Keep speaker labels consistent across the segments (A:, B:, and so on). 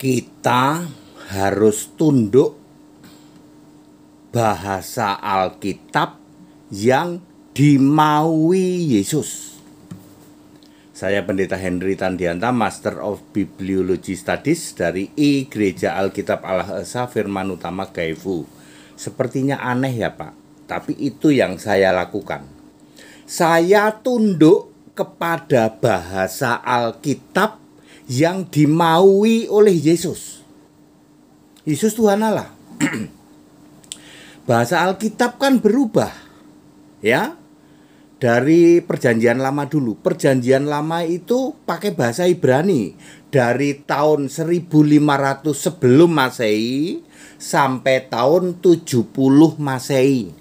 A: Kita harus tunduk bahasa Alkitab yang dimaui Yesus. Saya Pendeta Henry Tandianta, Master of Bibliology Studies dari I Gereja Alkitab Allah Esa Firman Utama Gaifu. Sepertinya aneh ya Pak, tapi itu yang saya lakukan. Saya tunduk kepada bahasa Alkitab yang dimaui oleh Yesus. Yesus Tuhan Allah. Bahasa Alkitab kan berubah, ya. Dari perjanjian lama dulu. Perjanjian lama itu pakai bahasa Ibrani. Dari tahun 1500 sebelum Masehi sampai tahun 70 Masehi.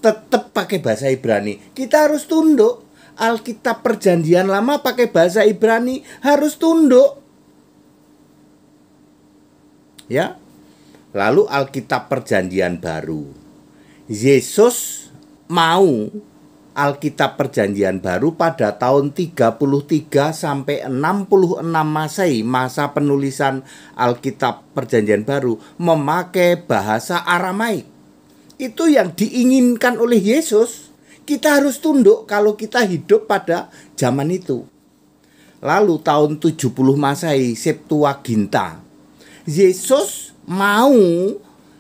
A: Tetap pakai bahasa Ibrani. Kita harus tunduk. Alkitab perjanjian lama pakai bahasa Ibrani, harus tunduk. Ya. Lalu Alkitab perjanjian baru. Yesus mau Alkitab perjanjian baru pada tahun 33 sampai 66 Masehi, masa penulisan Alkitab perjanjian baru, memakai bahasa Aramaik. Itu yang diinginkan oleh Yesus. Kita harus tunduk kalau kita hidup pada zaman itu. Lalu tahun 70 Masehi, Septuaginta. Yesus mau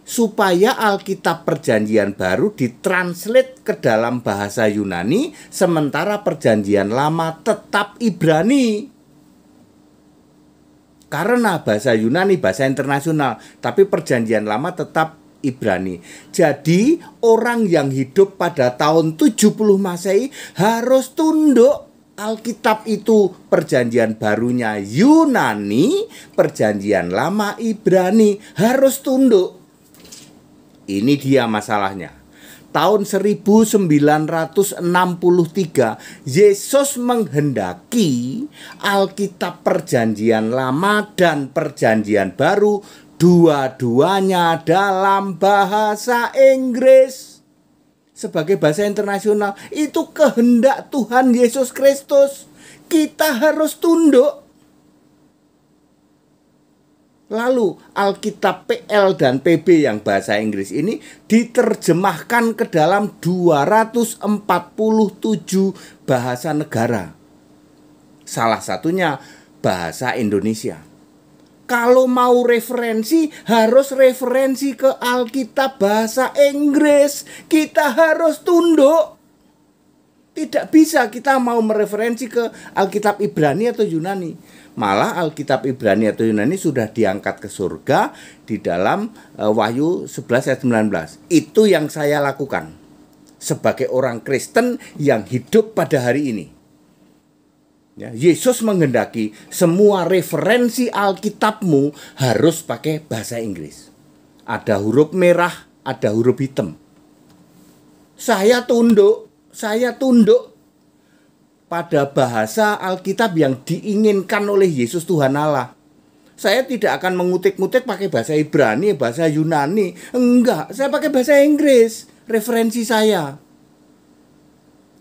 A: supaya Alkitab perjanjian baru ditranslate ke dalam bahasa Yunani, sementara perjanjian lama tetap Ibrani. Karena bahasa Yunani bahasa internasional, tapi perjanjian lama tetap Ibrani. Jadi orang yang hidup pada tahun 70 Masehi harus tunduk. Alkitab itu perjanjian barunya Yunani, perjanjian lama Ibrani, harus tunduk. Ini dia masalahnya. Tahun 1963 Yesus menghendaki Alkitab perjanjian lama dan perjanjian baru dua-duanya dalam bahasa Inggris sebagai bahasa internasional. Itu kehendak Tuhan Yesus Kristus. Kita harus tunduk. Lalu Alkitab PL dan PB yang bahasa Inggris ini diterjemahkan ke dalam 247 bahasa negara. Salah satunya bahasa Indonesia. Kalau mau referensi, harus referensi ke Alkitab bahasa Inggris. Kita harus tunduk. Tidak bisa kita mau mereferensi ke Alkitab Ibrani atau Yunani. Malah Alkitab Ibrani atau Yunani sudah diangkat ke surga di dalam Wahyu 11 ayat 19. Itu yang saya lakukan sebagai orang Kristen yang hidup pada hari ini. Ya, Yesus menghendaki semua referensi Alkitabmu harus pakai bahasa Inggris. Ada huruf merah, ada huruf hitam. Saya tunduk pada bahasa Alkitab yang diinginkan oleh Yesus Tuhan Allah. Saya tidak akan mengutik-ngutik pakai bahasa Ibrani, bahasa Yunani. Enggak, saya pakai bahasa Inggris. Referensi saya.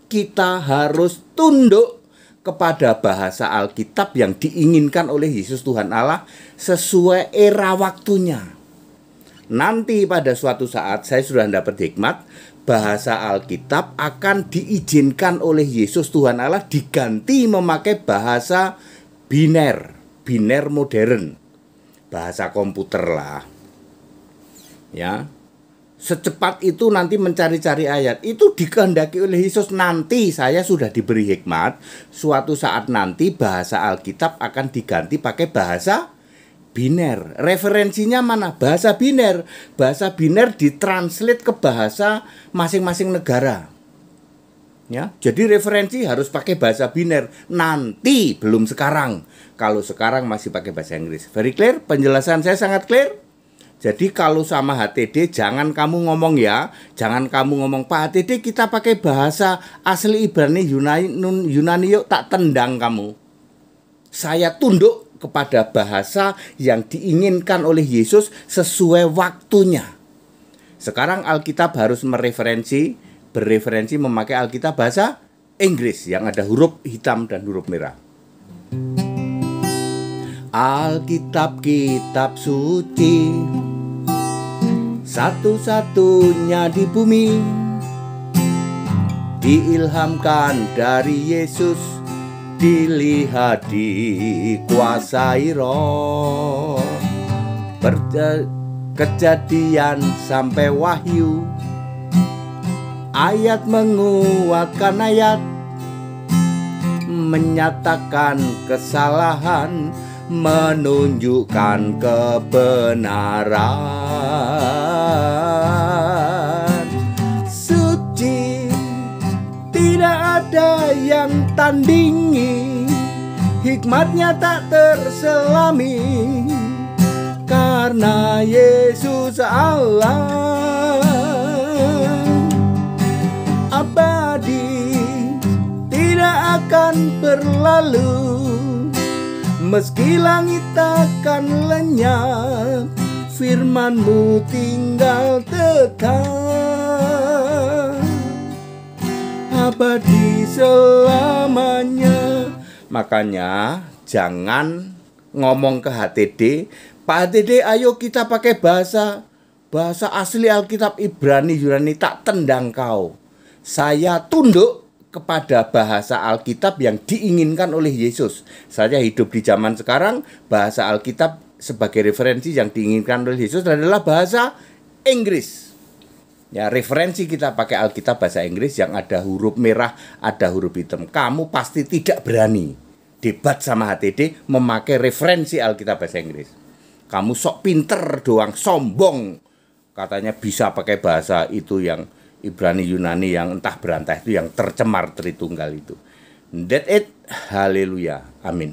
A: Kita harus tunduk kepada bahasa Alkitab yang diinginkan oleh Yesus Tuhan Allah sesuai era waktunya. Nanti pada suatu saat saya sudah dapat hikmat, bahasa Alkitab akan diizinkan oleh Yesus Tuhan Allah diganti memakai bahasa biner modern, bahasa komputer lah. Ya. Secepat itu nanti mencari-cari ayat. Itu dikehendaki oleh Yesus. Nanti saya sudah diberi hikmat. Suatu saat nanti bahasa Alkitab akan diganti pakai bahasa biner. Referensinya mana? Bahasa biner. Bahasa biner ditranslate ke bahasa masing-masing negara. Ya, jadi referensi harus pakai bahasa biner. Nanti, belum sekarang. Kalau sekarang masih pakai bahasa Inggris. Very clear? Penjelasan saya sangat clear? Jadi kalau sama HTD jangan kamu ngomong ya. Jangan kamu ngomong, Pak HTD kita pakai bahasa asli Ibrani Yunani yuk, tak tendang kamu. Saya tunduk kepada bahasa yang diinginkan oleh Yesus sesuai waktunya. Sekarang Alkitab harus bereferensi memakai Alkitab bahasa Inggris yang ada huruf hitam dan huruf merah. Alkitab, kitab suci, satu-satunya di bumi, diilhamkan dari Yesus, dilihat dikuasai Roh. Kejadian sampai Wahyu, ayat menguatkan ayat, menyatakan kesalahan, menunjukkan kebenaran. Suci, tidak ada yang tandingi, hikmatnya tak terselami, karena Yesus Allah abadi, tidak akan berlalu. Meski langit akan lenyap, firman-Mu tinggal tetap, abadi selamanya. Makanya jangan ngomong ke HTD, Pak HTD ayo kita pakai bahasa asli Alkitab Ibrani Yunani, tak tendang kau. Saya tunduk kepada bahasa Alkitab yang diinginkan oleh Yesus. Saya hidup di zaman sekarang, bahasa Alkitab sebagai referensi yang diinginkan oleh Yesus adalah bahasa Inggris. Ya, referensi kita pakai Alkitab bahasa Inggris yang ada huruf merah, ada huruf hitam. Kamu pasti tidak berani debat sama HTD memakai referensi Alkitab bahasa Inggris. Kamu sok pinter doang, sombong. Katanya bisa pakai bahasa itu yang Ibrani Yunani yang entah berantah itu, yang tercemar Tritunggal itu. That's it. Haleluya. Amin.